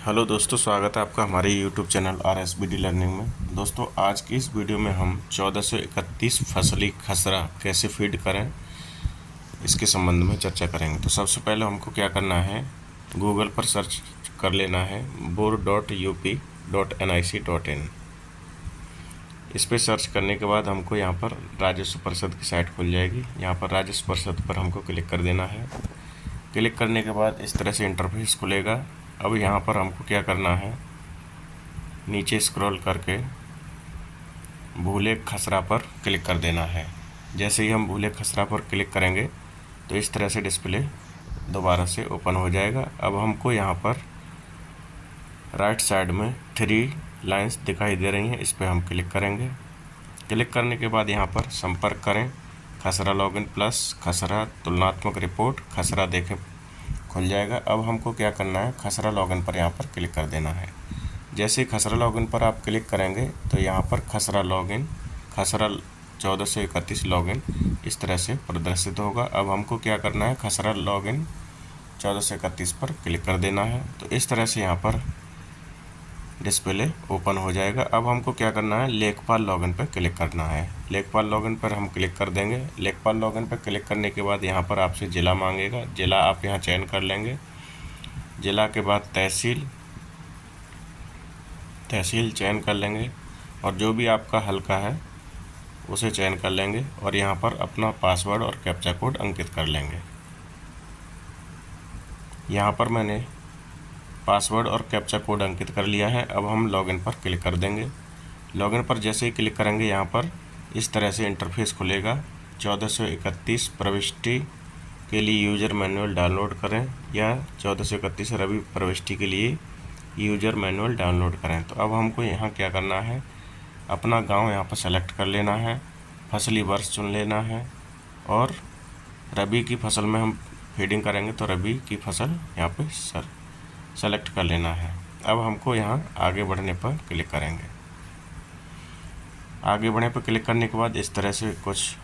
Hello दोस्तों, स्वागत है आपका हमारे यूट्यूब चैनल RSBD लर्निंग में। दोस्तों, आज की इस वीडियो में हम 1431 फसली खसरा कैसे फीड करें इसके संबंध में चर्चा करेंगे। तो सबसे पहले हमको क्या करना है, गूगल पर सर्च कर लेना है boor.up.nic.in। इस पर सर्च करने के बाद हमको यहाँ पर राजस्व परिषद की साइट खुल जाएगी। यहाँ पर राजस्व परिषद पर हमको क्लिक कर देना है। क्लिक करने के बाद इस तरह से इंटरफेस खुलेगा। अब यहाँ पर हमको क्या करना है, नीचे स्क्रॉल करके भूले खसरा पर क्लिक कर देना है। जैसे ही हम भूले खसरा पर क्लिक करेंगे तो इस तरह से डिस्प्ले दोबारा से ओपन हो जाएगा। अब हमको यहाँ पर राइट साइड में 3 लाइंस दिखाई दे रही हैं, इस पर हम क्लिक करेंगे। क्लिक करने के बाद यहाँ पर संपर्क करें, खसरा लॉगिन प्लस खसरा तुलनात्मक रिपोर्ट खसरा देखें खुल जाएगा। अब हमको क्या करना है, खसरा लॉगिन पर यहाँ पर क्लिक कर देना है। जैसे ही खसरा लॉगिन पर आप क्लिक करेंगे तो यहाँ पर खसरा लॉगिन खसरा 1431 लॉगिन इस तरह से प्रदर्शित होगा। अब हमको क्या करना है, खसरा लॉगिन 1431 पर क्लिक कर देना है। तो इस तरह से यहाँ पर डिस्प्ले ओपन हो जाएगा। अब हमको क्या करना है, लेखपाल लॉगिन पर क्लिक करना है। लेखपाल लॉगिन पर हम क्लिक कर देंगे। लेखपाल लॉगिन पर क्लिक करने के बाद यहाँ पर आपसे ज़िला मांगेगा। ज़िला आप यहाँ चयन कर लेंगे। ज़िला के बाद तहसील चयन कर लेंगे और जो भी आपका हल्का है उसे चयन कर लेंगे और यहाँ पर अपना पासवर्ड और कैप्चा कोड अंकित कर लेंगे। यहाँ पर मैंने पासवर्ड और कैप्चा कोड अंकित कर लिया है। अब हम लॉगिन पर क्लिक कर देंगे। लॉगिन पर जैसे ही क्लिक करेंगे यहाँ पर इस तरह से इंटरफेस खुलेगा। 1431 प्रविष्टि के लिए यूज़र मैनुअल डाउनलोड करें या 1431 रवि प्रविष्टि के लिए यूज़र मैनुअल डाउनलोड करें। तो अब हमको यहाँ क्या करना है, अपना गांव यहाँ पर सेलेक्ट कर लेना है, फसली वर्ष चुन लेना है और रबी की फसल में हम फीडिंग करेंगे तो रबी की फसल यहाँ पे सेलेक्ट कर लेना है। अब हमको यहाँ आगे बढ़ने पर क्लिक करेंगे। आगे बढ़ने पर क्लिक करने के बाद इस तरह से कुछ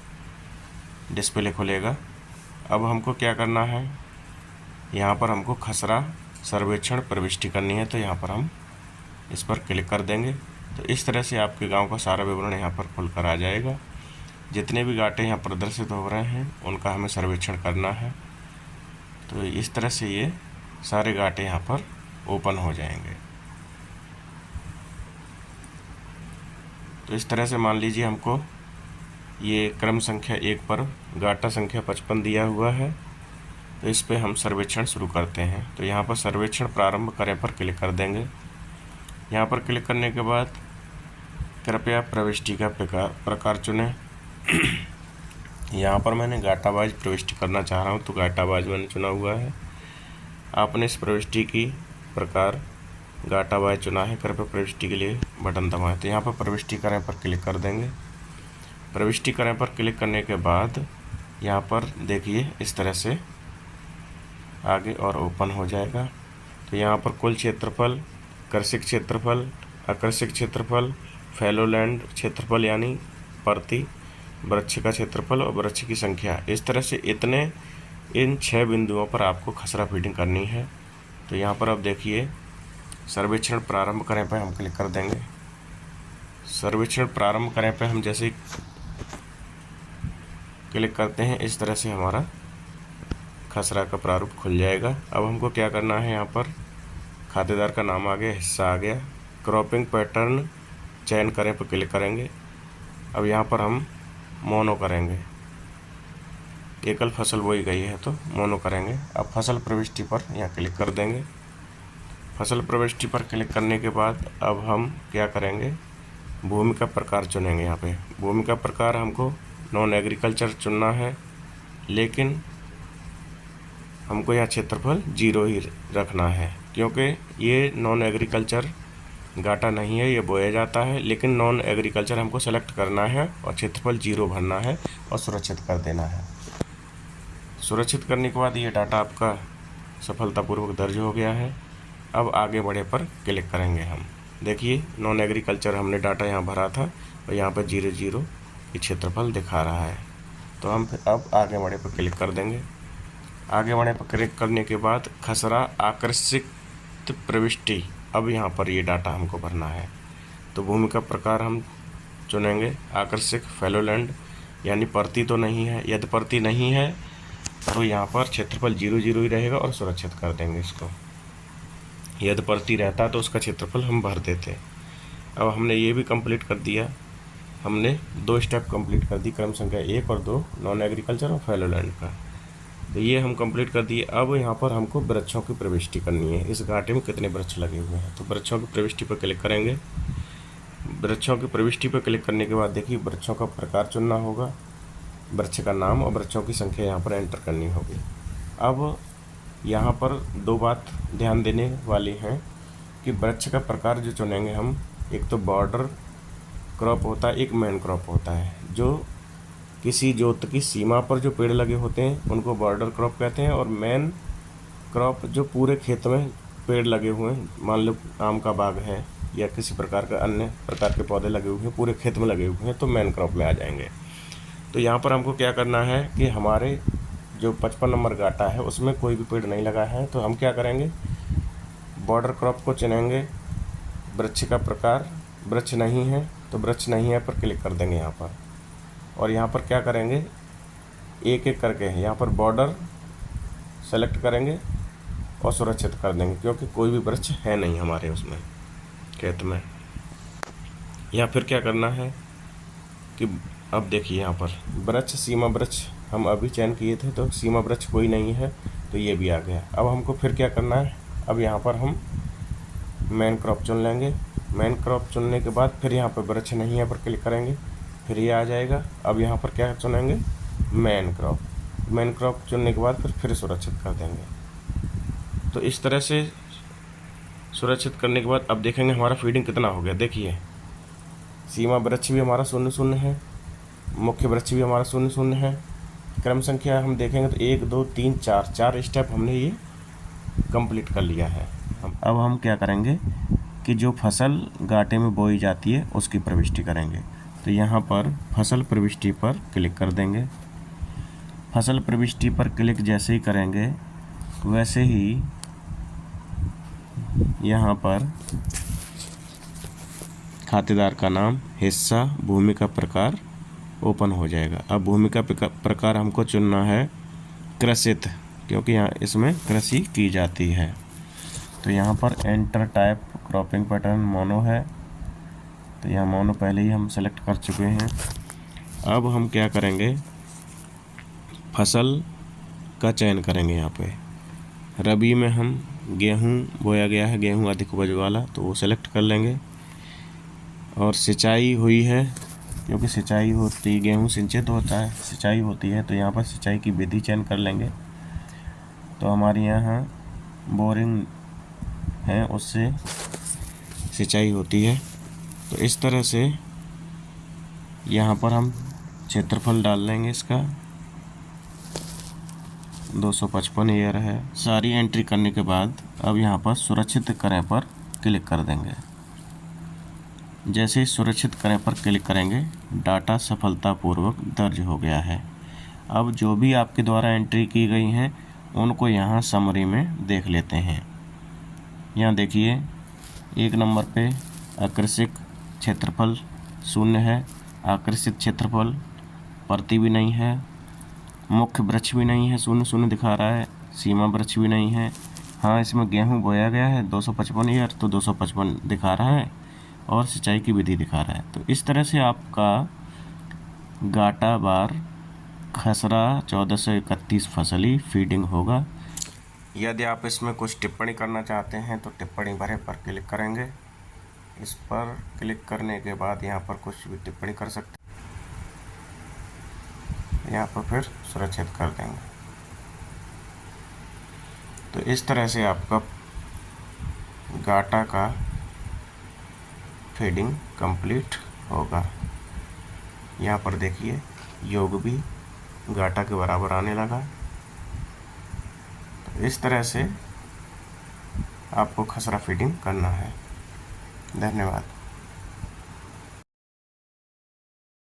डिस्प्ले खुलेगा। अब हमको क्या करना है, यहाँ पर हमको खसरा सर्वेक्षण प्रविष्टि करनी है, तो यहाँ पर हम इस पर क्लिक कर देंगे। तो इस तरह से आपके गांव का सारा विवरण यहाँ पर खुलकर आ जाएगा। जितने भी गांठें यहाँ प्रदर्शित हो रहे हैं उनका हमें सर्वेक्षण करना है। तो इस तरह से ये सारे गांठें यहाँ पर ओपन हो जाएंगे। तो इस तरह से मान लीजिए हमको ये क्रम संख्या 1 पर गाटा संख्या 55 दिया हुआ है, तो इस पे हम सर्वेक्षण शुरू करते हैं। तो यहाँ पर सर्वेक्षण प्रारंभ करें पर क्लिक कर देंगे। यहाँ पर क्लिक करने के बाद कृपया प्रविष्टि का प्रकार चुनें। यहाँ पर मैंने गाटाबाज प्रविष्टि करना चाह रहा हूँ, तो गाटाबाज मैंने चुना हुआ है। आपने इस प्रविष्टि की प्रकार गाटाबाज चुना है, कृपया प्रविष्टि के लिए बटन दबाएं। तो यहाँ पर प्रविष्टि करें पर क्लिक कर देंगे। प्रविष्टि करें पर क्लिक करने के बाद यहाँ पर देखिए इस तरह से आगे और ओपन हो जाएगा। तो यहाँ पर कुल क्षेत्रफल, कृषिक क्षेत्रफल, अकृषिक क्षेत्रफल, फैलोलैंड क्षेत्रफल यानी प्रति वृक्ष का क्षेत्रफल और वृक्ष की संख्या, इस तरह से इन 6 बिंदुओं पर आपको खसरा फीडिंग करनी है। तो यहाँ पर अब देखिए सर्वेक्षण प्रारंभ करें पर हम क्लिक कर देंगे। सर्वेक्षण प्रारंभ करें पर हम जैसे क्लिक करते हैं इस तरह से हमारा खसरा का प्रारूप खुल जाएगा। अब हमको क्या करना है, यहाँ पर खातेदार का नाम आ गया, हिस्सा आ गया। क्रॉपिंग पैटर्न चयन करें पर क्लिक करेंगे। अब यहाँ पर हम मोनो करेंगे, एकल फसल बोई गई है तो मोनो करेंगे। अब फसल प्रविष्टि पर यहाँ क्लिक कर देंगे। फसल प्रविष्टि पर क्लिक करने के बाद अब हम क्या करेंगे, भूमि का प्रकार चुनेंगे। यहाँ पे भूमि का प्रकार हमको नॉन एग्रीकल्चर चुनना है, लेकिन हमको यहाँ क्षेत्रफल 0 ही रखना है, क्योंकि ये नॉन एग्रीकल्चर गाटा नहीं है, ये बोया जाता है। लेकिन नॉन एग्रीकल्चर हमको सेलेक्ट करना है और क्षेत्रफल 0 भरना है और सुरक्षित कर देना है। सुरक्षित करने के बाद ये डाटा आपका सफलतापूर्वक दर्ज हो गया है। अब आगे बढ़े पर क्लिक करेंगे हम। देखिए नॉन एग्रीकल्चर हमने डाटा यहाँ भरा था और यहाँ पर 0 ये क्षेत्रफल दिखा रहा है। तो हम अब आगे बढ़े पर क्लिक कर देंगे। आगे बढ़ने पर क्लिक करने के बाद खसरा आकृषित सुरक्षित प्रविष्टि, अब यहाँ पर ये डाटा हमको भरना है। तो भूमि का प्रकार हम चुनेंगे आकर्षक फैलोलैंड, यानी परती तो नहीं है। यदि परती नहीं है तो यहाँ पर क्षेत्रफल 0 0 ही रहेगा और सुरक्षित कर देंगे इसको। यदि परती रहता तो उसका क्षेत्रफल हम भर देते। अब हमने ये भी कंप्लीट कर दिया। हमने 2 स्टेप कंप्लीट कर दी, क्रम संख्या 1 और 2, नॉन एग्रीकल्चर और फैलोलैंड का। तो ये हम कंप्लीट कर दिए। अब यहाँ पर हमको वृक्षों की प्रविष्टि करनी है। इस घाटे में कितने वृक्ष लगे हुए हैं, तो वृक्षों की प्रविष्टि पर क्लिक करेंगे। वृक्षों की प्रविष्टि पर क्लिक करने के बाद देखिए वृक्षों का प्रकार चुनना होगा, वृक्ष का नाम और वृक्षों की संख्या यहाँ पर एंटर करनी होगी। अब यहाँ पर 2 बात ध्यान देने वाली हैं कि वृक्ष का प्रकार जो चुनेंगे हम, एक तो बॉर्डर क्रॉप होता है, एक मैन क्रॉप होता है। जो किसी जोत की सीमा पर जो पेड़ लगे होते हैं उनको बॉर्डर क्रॉप कहते हैं, और मैन क्रॉप जो पूरे खेत में पेड़ लगे हुए हैं, मान लो आम का बाग है या किसी प्रकार का अन्य प्रकार के पौधे लगे हुए हैं, पूरे खेत में लगे हुए हैं, तो मैन क्रॉप में आ जाएंगे। तो यहाँ पर हमको क्या करना है कि हमारे जो 55 नंबर गाटा है उसमें कोई भी पेड़ नहीं लगा है, तो हम क्या करेंगे, बॉर्डर क्रॉप को चुनेंगे। वृक्ष का प्रकार वृक्ष नहीं है, तो वृक्ष नहीं है पर क्लिक कर देंगे यहाँ पर, और यहाँ पर क्या करेंगे, एक एक करके यहाँ पर बॉर्डर सेलेक्ट करेंगे और सुरक्षित कर देंगे, क्योंकि कोई भी वृक्ष है नहीं हमारे उसमें खेत में। या फिर क्या करना है कि अब देखिए यहाँ पर वृक्ष सीमा वृक्ष हम अभी चयन किए थे, तो सीमा वृक्ष कोई नहीं है, तो ये भी आ गया। अब हमको फिर क्या करना है, अब यहाँ पर हम मैन क्रॉप चुन लेंगे। मैन क्रॉप चुनने के बाद फिर यहाँ पर वृक्ष नहीं है पर क्लिक करेंगे, फिर ये आ जाएगा। अब यहाँ पर क्या चुनेंगे, मैन क्रॉप। मैन क्रॉप चुनने के बाद फिर सुरक्षित कर देंगे। तो इस तरह से सुरक्षित करने के बाद अब देखेंगे हमारा फीडिंग कितना हो गया। देखिए सीमा वृक्ष भी हमारा 0 0 है, मुख्य वृक्ष भी हमारा 0 0 है। क्रम संख्या हम देखेंगे तो 1 2 3 4 स्टेप हमने ये कंप्लीट कर लिया है। अब हम क्या करेंगे कि जो फसल गाटे में बोई जाती है उसकी प्रविष्टि करेंगे। तो यहाँ पर फसल प्रविष्टि पर क्लिक कर देंगे। फसल प्रविष्टि पर क्लिक जैसे ही करेंगे वैसे ही यहाँ पर खातेदार का नाम, हिस्सा, भूमि का प्रकार ओपन हो जाएगा। अब भूमि का प्रकार हमको चुनना है कृषित, क्योंकि यहाँ इसमें कृषि की जाती है। तो यहाँ पर enter type cropping pattern mono है, तो यहाँ मोनो पहले ही हम सेलेक्ट कर चुके हैं। अब हम क्या करेंगे, फसल का चयन करेंगे। यहाँ पे रबी में हम गेहूँ बोया गया है, गेहूँ अधिक उपज वाला, तो वो सेलेक्ट कर लेंगे। और सिंचाई हुई है, क्योंकि सिंचाई होती, गेहूँ सिंचित होता है, सिंचाई होती है, तो यहाँ पर सिंचाई की विधि चयन कर लेंगे। तो हमारे यहाँ बोरिंग है, उससे सिंचाई होती है। तो इस तरह से यहाँ पर हम क्षेत्रफल डाल लेंगे इसका 255 ईयर है। सारी एंट्री करने के बाद अब यहाँ पर सुरक्षित करें पर क्लिक कर देंगे। जैसे ही सुरक्षित करें पर क्लिक करेंगे, डाटा सफलतापूर्वक दर्ज हो गया है। अब जो भी आपके द्वारा एंट्री की गई हैं उनको यहाँ समरी में देख लेते हैं। यहाँ देखिए 1 नंबर पे आकर्षक क्षेत्रफल 0 है, आकर्षित क्षेत्रफल परती भी नहीं है, मुख्य वृक्ष भी नहीं है, 0 0 दिखा रहा है, सीमा वृक्ष भी नहीं है। हाँ, इसमें गेहूँ बोया गया है 255 ईयर, तो 255 दिखा रहा है और सिंचाई की विधि दिखा रहा है। तो इस तरह से आपका गाटा बार खसरा 1431 फसली फीडिंग होगा। यदि आप इसमें कुछ टिप्पणी करना चाहते हैं तो टिप्पणी भरे पर क्लिक करेंगे। इस पर क्लिक करने के बाद यहाँ पर कुछ भी टिप्पणी कर सकते हैं, यहाँ पर फिर सुरक्षित कर देंगे। तो इस तरह से आपका गाटा का फीडिंग कंप्लीट होगा। यहाँ पर देखिए योग भी गाटा के बराबर आने लगा। तो इस तरह से आपको खसरा फीडिंग करना है। धन्यवाद।